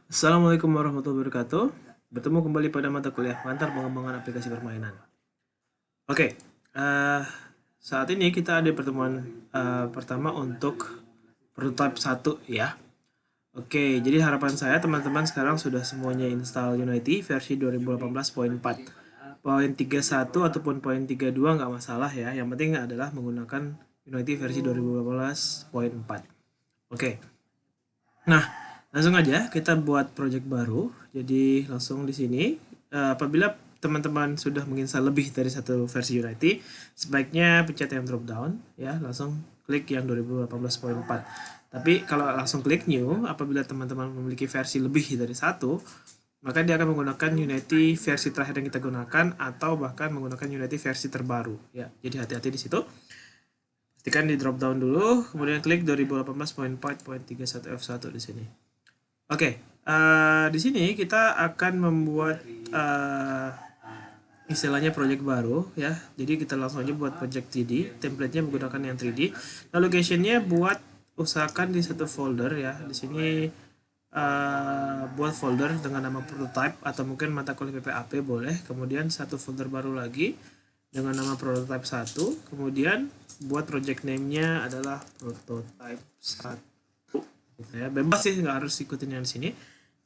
Assalamualaikum warahmatullahi wabarakatuh. Bertemu kembali pada mata kuliah pengantar pengembangan aplikasi permainan. Oke, saat ini kita ada pertemuan pertama untuk prototype 1 ya. Oke, jadi harapan saya teman-teman sekarang sudah semuanya install Unity versi 2018.4. Poin 31 ataupun poin 32 nggak masalah ya. Yang penting adalah menggunakan Unity versi 2018.4. Oke. Nah, langsung aja kita buat project baru. Jadi langsung di sini apabila teman-teman sudah menginstal lebih dari satu versi Unity, sebaiknya pencet yang drop down ya, langsung klik yang 2018.4. Tapi kalau langsung klik new, apabila teman-teman memiliki versi lebih dari satu, maka dia akan menggunakan Unity versi terakhir yang kita gunakan atau bahkan menggunakan Unity versi terbaru ya. Jadi hati-hati di situ. Pastikan di drop down dulu, kemudian klik 2018.4.31 F1 di sini. Oke, di sini kita akan membuat istilahnya project baru ya. Jadi kita langsung aja buat project 3D, template-nya menggunakan yang 3D. Nah, location-nya buat usahakan di satu folder ya. Di sini buat folder dengan nama prototype atau mungkin mata kuliah PPAP boleh. Kemudian satu folder baru lagi dengan nama prototype 1. Kemudian buat project name-nya adalah prototype 1. Gitu ya. Bebas sih, nggak harus ikutin yang di sini,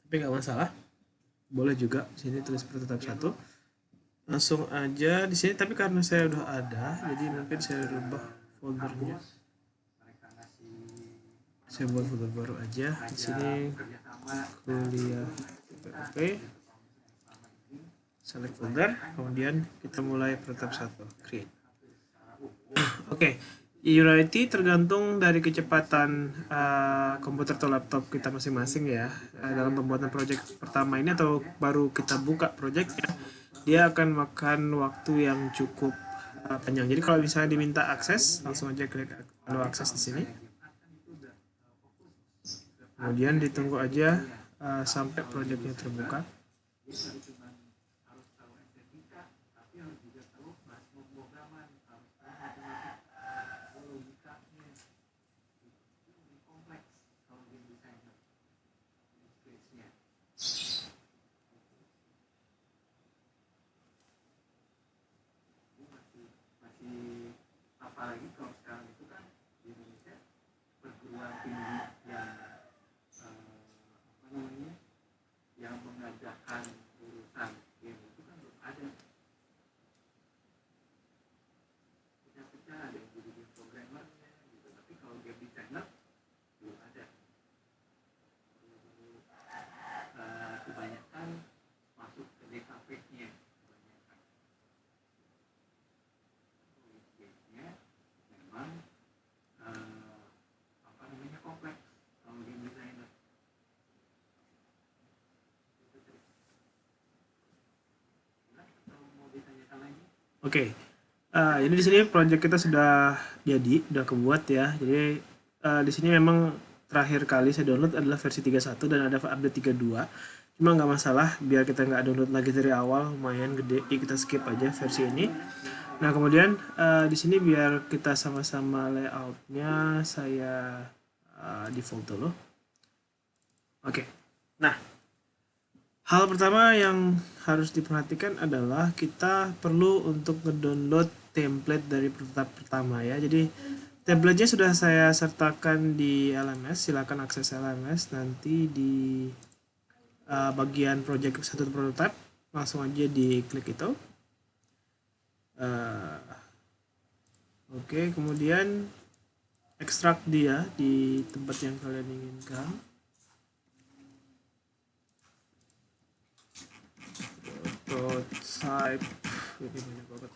tapi nggak masalah. Boleh juga di sini tulis prototype 1. Langsung aja di sini, tapi karena saya udah ada, jadi mungkin saya rubah foldernya. Saya buat folder baru aja. Di sini kuliah PPAP. Select folder, kemudian kita mulai prototype 1. Create. Oke, Unity tergantung dari kecepatan komputer atau laptop kita masing-masing ya. Dalam pembuatan project pertama ini atau baru kita buka projectnya, dia akan makan waktu yang cukup panjang. Jadi kalau misalnya diminta akses, langsung aja klik allow akses di sini. Kemudian ditunggu aja sampai projectnya terbuka. Oke, ini di sini project kita sudah jadi, udah kebuat ya. Jadi di sini memang terakhir kali saya download adalah versi 31 dan ada update 32. Cuma nggak masalah, biar kita nggak download lagi dari awal, lumayan gede, kita skip aja versi ini. Nah kemudian di sini biar kita sama-sama layoutnya, saya default dulu. Oke, nah hal pertama yang harus diperhatikan adalah kita perlu untuk ngedownload template dari prototype pertama ya. Jadi templatenya sudah saya sertakan di LMS, silakan akses LMS nanti di bagian project satu prototype, langsung aja diklik itu. Oke, kemudian ekstrak dia di tempat yang kalian inginkan. Prototype ini banyak banget.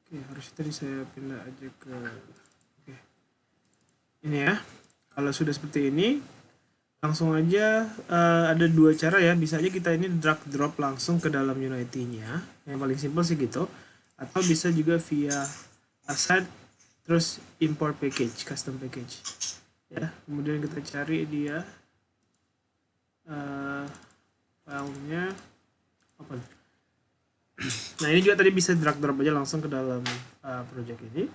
Oke, harusnya tadi saya pindah aja ke oke. Ini ya. Kalau sudah seperti ini, langsung aja ada dua cara ya. Bisa aja kita ini drag drop langsung ke dalam Unity-nya. Yang paling simpel sih gitu. Atau bisa juga via asset terus import package, custom package. Ya, kemudian kita cari dia filenya open. Nah ini juga tadi bisa drag drop aja langsung ke dalam project ini.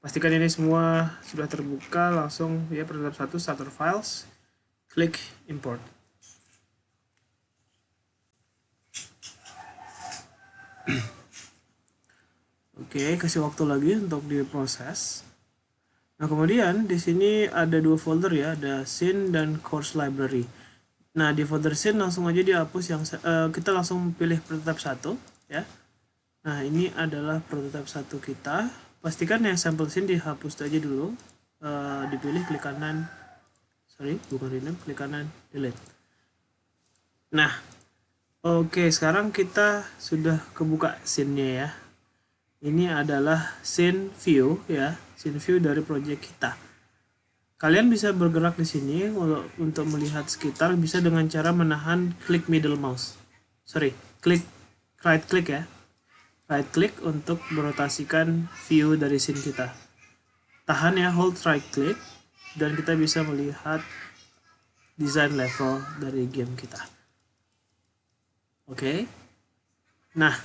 Pastikan ini semua sudah terbuka, langsung ya prototype 1 starter files, klik import. Oke, kasih waktu lagi untuk diproses. Nah, kemudian di sini ada dua folder ya, ada scene dan course library. Nah, di folder scene langsung aja dihapus yang kita langsung pilih prototype 1 ya. Nah, ini adalah prototype 1 kita. Pastikan yang sampel scene dihapus aja dulu. Dipilih, klik kanan. Bukan rename, klik kanan, delete. Nah, oke, sekarang kita sudah kebuka scene-nya ya. Ini adalah scene view ya, scene view dari project kita. Kalian bisa bergerak di sini untuk melihat sekitar, bisa dengan cara menahan klik middle mouse. Klik right click ya. Right click untuk merotasikan view dari scene kita. Tahan ya, hold right click dan kita bisa melihat design level dari game kita. Oke. Nah,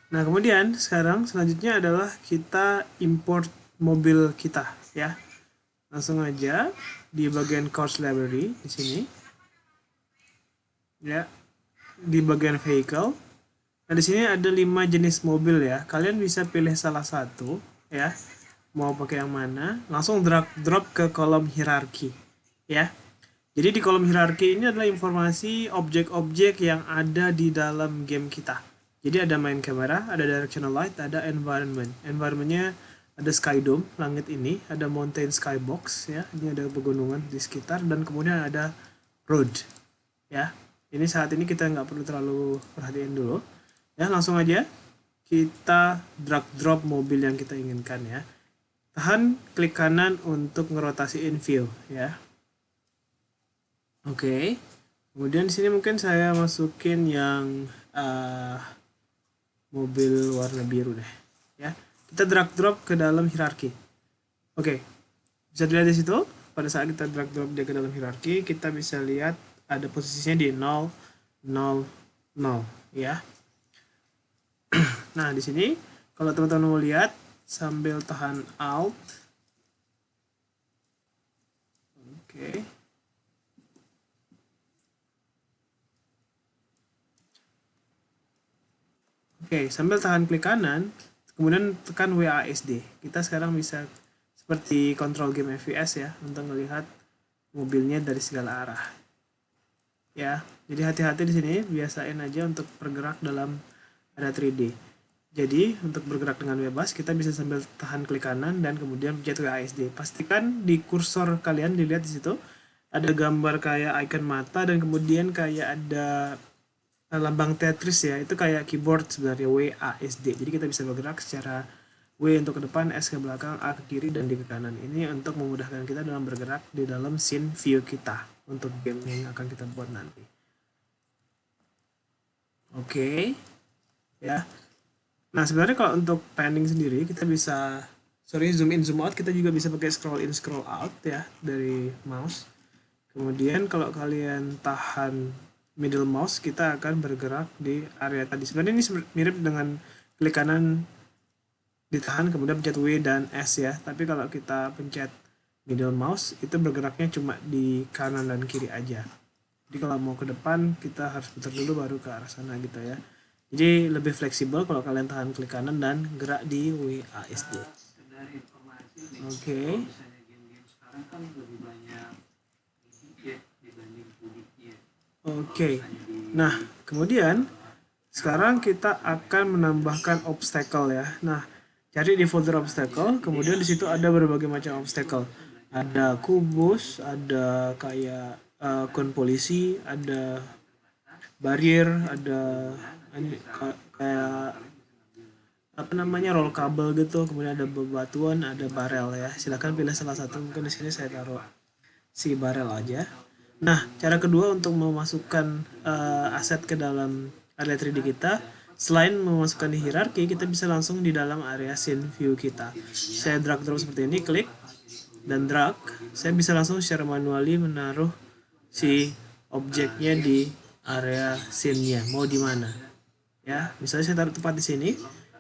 nah kemudian selanjutnya adalah kita import mobil kita ya. Langsung aja di bagian course library di sini ya, di bagian vehicle. Nah di sini ada 5 jenis mobil ya. Kalian bisa pilih salah satu ya, mau pakai yang mana. Langsung drop ke kolom hierarki ya. Jadi di kolom hierarki ini adalah informasi objek-objek yang ada di dalam game kita. Jadi ada main camera, ada directional light, ada environment. Environmentnya ada sky dome, langit ini, ada mountain skybox ya. Ini ada pegunungan di sekitar dan kemudian ada road ya. Ini saat ini kita nggak perlu terlalu perhatiin dulu. Ya, langsung aja kita drag drop mobil yang kita inginkan ya. Tahan klik kanan untuk ngerotasiin view ya. Oke, kemudian di sini mungkin saya masukin yang mobil warna biru deh, ya. Kita drag drop ke dalam hierarki. Oke, bisa dilihat di situ. Pada saat kita drag drop dia ke dalam hierarki, kita bisa lihat ada posisinya di 0, 0, 0, ya. Nah, di sini kalau teman-teman mau lihat sambil tahan Alt, oke. Oke, sambil tahan klik kanan, kemudian tekan WASD. Kita sekarang bisa seperti control game FPS ya, untuk melihat mobilnya dari segala arah. Ya, jadi hati-hati di sini, biasain aja untuk bergerak dalam area 3D. Jadi, untuk bergerak dengan bebas, kita bisa sambil tahan klik kanan dan kemudian pencet WASD. Pastikan di kursor kalian dilihat di situ ada gambar kayak icon mata dan kemudian kayak ada lambang Tetris ya, itu kayak keyboard sebenarnya, WASD. Jadi kita bisa bergerak secara W untuk ke depan, S ke belakang, A ke kiri, dan D ke kanan. Ini untuk memudahkan kita dalam bergerak di dalam scene view kita untuk game yang akan kita buat nanti. Oke. Ya. Nah, sebenarnya kalau untuk panning sendiri kita bisa zoom in zoom out, kita juga bisa pakai scroll in scroll out ya dari mouse. Kemudian kalau kalian tahan middle mouse, kita akan bergerak di area tadi. Sebenarnya ini mirip dengan klik kanan ditahan kemudian pencet W dan S ya. Tapi kalau kita pencet middle mouse itu bergeraknya cuma di kanan dan kiri aja. Jadi kalau mau ke depan kita harus putar dulu baru ke arah sana gitu ya. Jadi lebih fleksibel kalau kalian tahan klik kanan dan gerak di WASD. Oke. Oke, nah kemudian sekarang kita akan menambahkan obstacle ya. Nah, cari di folder obstacle, kemudian di situ ada berbagai macam obstacle. Ada kubus, ada kayak kon polisi, ada barrier, ada kayak apa namanya roll kabel gitu, kemudian ada bebatuan, ada barel ya. Silakan pilih salah satu. Mungkin di sini saya taruh si barel aja. Nah, cara kedua untuk memasukkan aset ke dalam area 3D kita, selain memasukkan di hierarki, kita bisa langsung di dalam area scene view kita. Saya drag drop seperti ini, klik dan drag. Saya bisa langsung secara manually menaruh si objeknya di area scene-nya, mau di mana. Ya, misalnya saya taruh tepat di sini.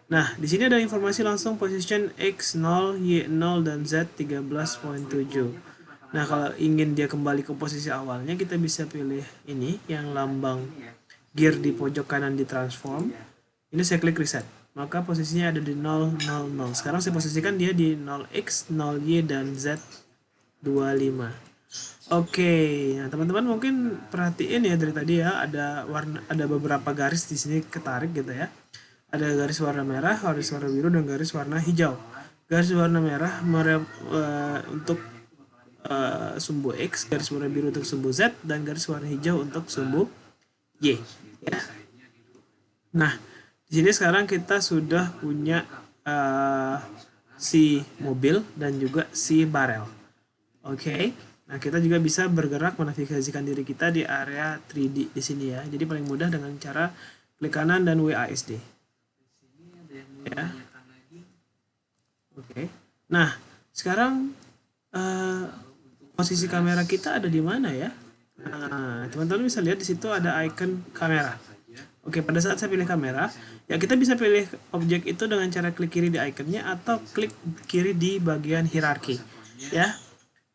Nah, di sini ada informasi langsung position X0, Y0 dan Z 13.7. Nah, kalau ingin dia kembali ke posisi awalnya, kita bisa pilih ini yang lambang gear di pojok kanan di transform. Ini saya klik reset. Maka posisinya ada di 0, 0, 0. Sekarang saya posisikan dia di 0X, 0Y dan Z 25. Oke, nah teman-teman mungkin perhatiin ya dari tadi ya ada beberapa garis di sini ketarik gitu ya. Ada garis warna merah, garis warna biru dan garis warna hijau. Garis warna merah untuk sumbu X, garis warna biru untuk sumbu Z dan garis warna hijau untuk sumbu Y. Ya. Nah, di sini sekarang kita sudah punya si mobil dan juga si barel. Oke. Nah, kita juga bisa bergerak menavigasikan diri kita di area 3D di sini ya. Jadi paling mudah dengan cara klik kanan dan WASD. Ya. Oke. Nah, sekarang posisi kamera kita ada di mana ya? Nah, teman-teman bisa lihat di situ ada icon kamera. Oke, pada saat saya pilih kamera, ya kita bisa pilih objek itu dengan cara klik kiri di ikonnya atau klik kiri di bagian hierarki. Ya,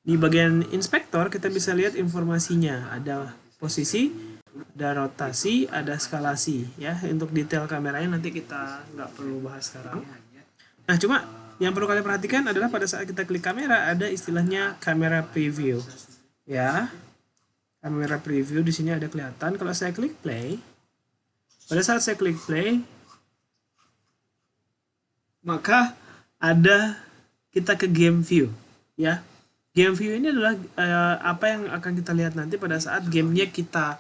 di bagian inspektor kita bisa lihat informasinya, ada posisi, ada rotasi, ada skalasi ya. Untuk detail kameranya nanti kita nggak perlu bahas sekarang. Nah, cuma yang perlu kalian perhatikan adalah pada saat kita klik kamera ada istilahnya kamera preview. Ya. Kamera preview di sini ada kelihatan. Kalau saya klik play, pada saat saya klik play, maka ada kita ke game view ya. Game view ini adalah apa yang akan kita lihat nanti pada saat gamenya kita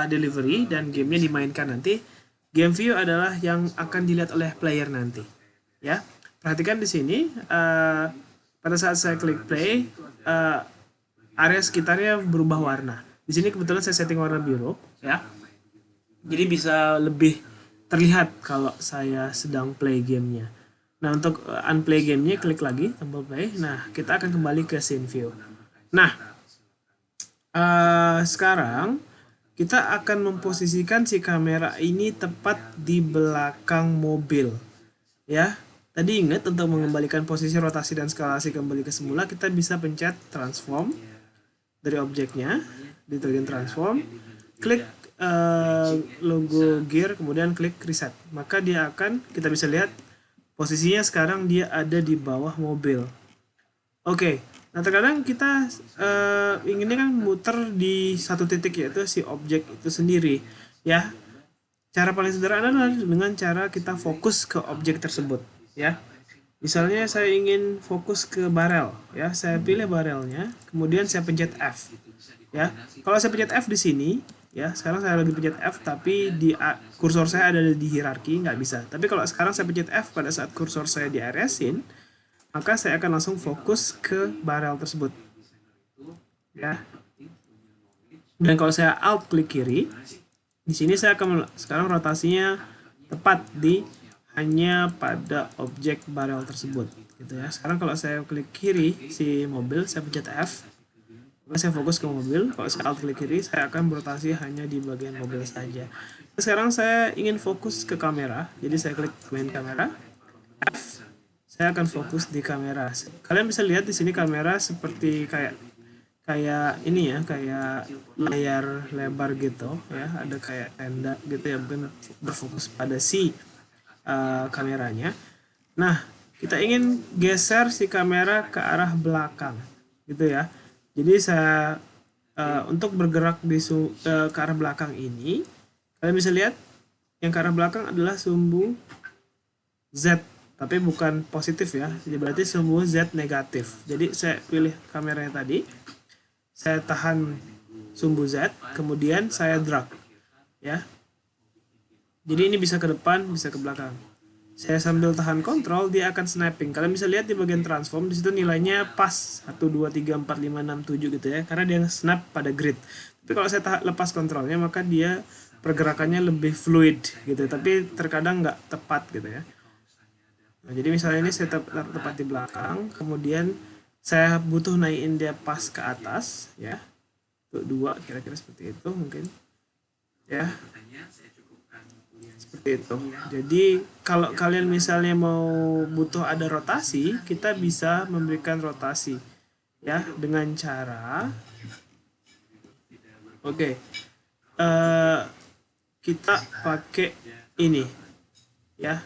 delivery dan gamenya dimainkan nanti. Game view adalah yang akan dilihat oleh player nanti. Ya, perhatikan di sini pada saat saya klik play, area sekitarnya berubah warna. Di sini kebetulan saya setting warna biru, ya. Jadi bisa lebih terlihat kalau saya sedang play gamenya. Nah, untuk unplay gamenya klik lagi tombol play. Nah, kita akan kembali ke scene view. Nah, sekarang kita akan memposisikan si kamera ini tepat di belakang mobil. Ya, tadi ingat untuk mengembalikan posisi rotasi dan skalasi kembali ke semula, kita bisa pencet transform dari objeknya di bagian transform, klik logo gear, kemudian klik reset. Maka dia akan, kita bisa lihat posisinya sekarang dia ada di bawah mobil. Oke, nah terkadang kita inginnya kan muter di satu titik, yaitu si objek itu sendiri ya. Cara paling sederhana adalah dengan cara kita fokus ke objek tersebut ya. Misalnya saya ingin fokus ke barel ya, saya pilih barelnya, kemudian saya pencet F ya. Kalau saya pencet F di sini ya, sekarang saya lagi pencet F tapi di kursor saya ada di hierarki, nggak bisa. Tapi kalau sekarang saya pencet F pada saat kursor saya di area scene, maka saya akan langsung fokus ke barel tersebut ya. Dan kalau saya alt klik kiri, di sini saya akan sekarang rotasinya tepat di hanya pada objek barel tersebut gitu ya. Sekarang kalau saya klik kiri si mobil, saya pencet F, maka saya fokus ke mobil. Kalau saya alt klik kiri, saya akan berotasi hanya di bagian mobil saja. Sekarang saya ingin fokus ke kamera, jadi saya klik main kamera, F, saya akan fokus di kamera. Kalian bisa lihat di sini kamera seperti kayak ini ya, kayak layar lebar gitu ya, ada kayak tenda gitu ya, mungkin berfokus pada si kameranya. Nah, kita ingin geser si kamera ke arah belakang gitu ya. Jadi saya untuk bergerak di ke arah belakang ini, kalian bisa lihat yang ke arah belakang adalah sumbu Z, tapi bukan positif ya. Jadi berarti sumbu Z negatif. Jadi saya pilih kameranya tadi, saya tahan sumbu Z, kemudian saya drag ya. Jadi ini bisa ke depan, bisa ke belakang. Saya sambil tahan kontrol, dia akan sniping. Kalian bisa lihat di bagian transform, di situ nilainya pas 1 2 3 4 5 6 7 gitu ya, karena dia snap pada grid. Tapi kalau saya lepas kontrolnya, maka dia pergerakannya lebih fluid gitu, tapi terkadang nggak tepat gitu ya. Nah, jadi misalnya ini saya tepat di belakang, kemudian saya butuh naikin dia pas ke atas ya, untuk 2 kira-kira seperti itu mungkin ya, Seperti itu. Jadi kalau kalian misalnya mau butuh ada rotasi, kita bisa memberikan rotasi ya dengan cara oke. eh, kita pakai ini ya,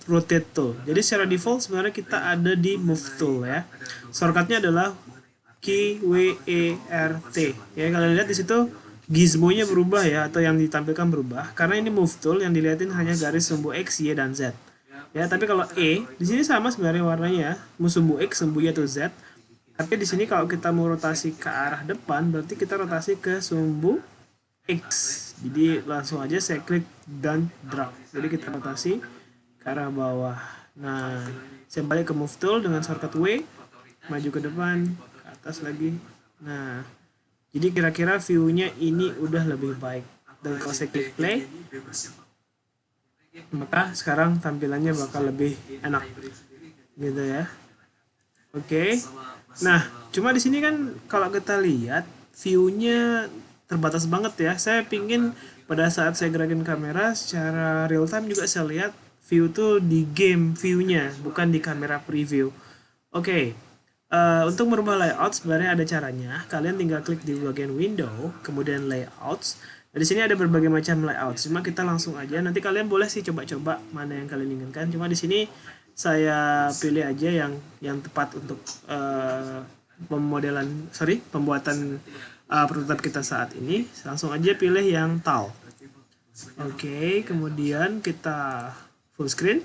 rotate tool. Jadi secara default sebenarnya kita ada di move tool ya. Shortcutnya adalah key W E R T. Ya kalian lihat di situ gizmonya berubah ya, atau yang ditampilkan berubah karena ini move tool, yang dilihatin hanya garis sumbu X, Y, dan Z. Ya, tapi kalau di sini sama sebenarnya warnanya, mau sumbu X, sumbu Y, atau Z. Tapi di sini kalau kita mau rotasi ke arah depan, berarti kita rotasi ke sumbu X. Jadi langsung aja saya klik dan drag. Jadi kita rotasi ke arah bawah. Nah, saya balik ke move tool dengan shortcut W, maju ke depan, ke atas lagi. Nah, jadi kira-kira view-nya ini udah lebih baik. Dan kalau saya klik play, maka sekarang tampilannya bakal lebih enak. Gitu ya. Oke. Nah, cuma di sini kan kalau kita lihat view-nya terbatas banget ya. Saya pingin pada saat saya gerakin kamera secara real time juga saya lihat view tuh di game view-nya, bukan di kamera preview. Oke. Untuk merubah layout sebenarnya ada caranya. Kalian tinggal klik di bagian window, kemudian layouts. Nah, di sini ada berbagai macam layout. Cuma kita langsung aja. Nanti kalian boleh sih coba-coba mana yang kalian inginkan. Cuma di sini saya pilih aja yang tepat untuk pembuatan prototipe kita saat ini. Langsung aja pilih yang tall. Oke, kemudian kita full screen.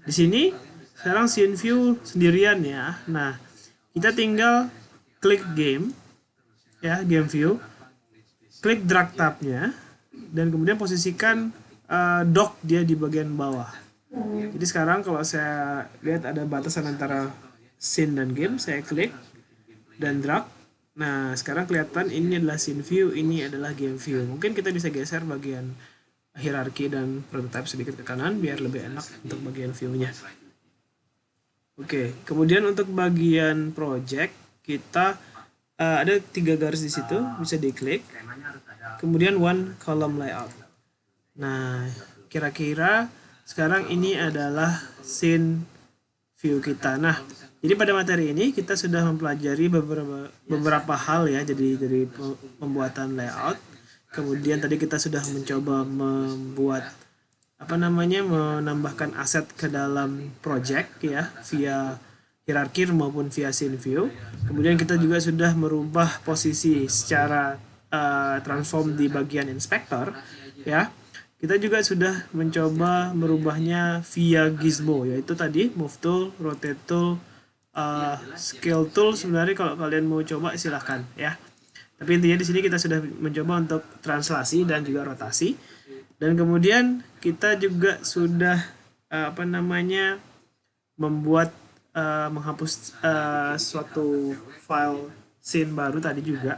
Di sini sekarang scene view sendirian ya. Nah, kita tinggal klik game ya, game view, klik drag tabnya, dan kemudian posisikan dock dia di bagian bawah. Jadi sekarang kalau saya lihat ada batasan antara scene dan game, saya klik dan drag. Nah, sekarang kelihatan ini adalah scene view, ini adalah game view. Mungkin kita bisa geser bagian hierarki dan prototype sedikit ke kanan biar lebih enak untuk bagian view-nya. Oke, kemudian untuk bagian project kita ada 3 garis di situ, bisa diklik. Kemudian one column layout. Nah, kira-kira sekarang ini adalah scene view kita. Nah, jadi pada materi ini kita sudah mempelajari beberapa hal ya, jadi dari pembuatan layout. Kemudian tadi kita sudah mencoba membuat menambahkan aset ke dalam project ya via hierarki maupun via scene view. Kemudian kita juga sudah merubah posisi secara transform di bagian inspector ya. Kita juga sudah mencoba merubahnya via gizmo, yaitu tadi move tool, rotate tool, scale tool. Sebenarnya kalau kalian mau coba silahkan ya. Tapi intinya di sini kita sudah mencoba untuk translasi dan juga rotasi. Dan kemudian kita juga sudah membuat menghapus suatu file scene baru tadi juga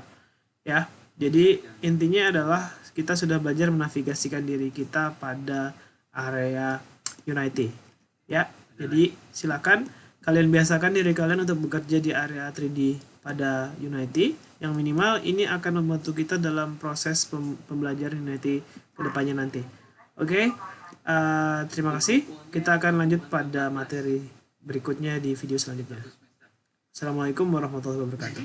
ya. Jadi intinya adalah kita sudah belajar menavigasikan diri kita pada area Unity ya. Jadi silakan kalian biasakan diri kalian untuk bekerja di area 3D pada Unity. Yang minimal ini akan membantu kita dalam proses pembelajaran Unity kedepannya nanti. Oke, terima kasih. Kita akan lanjut pada materi berikutnya di video selanjutnya. Assalamualaikum warahmatullahi wabarakatuh.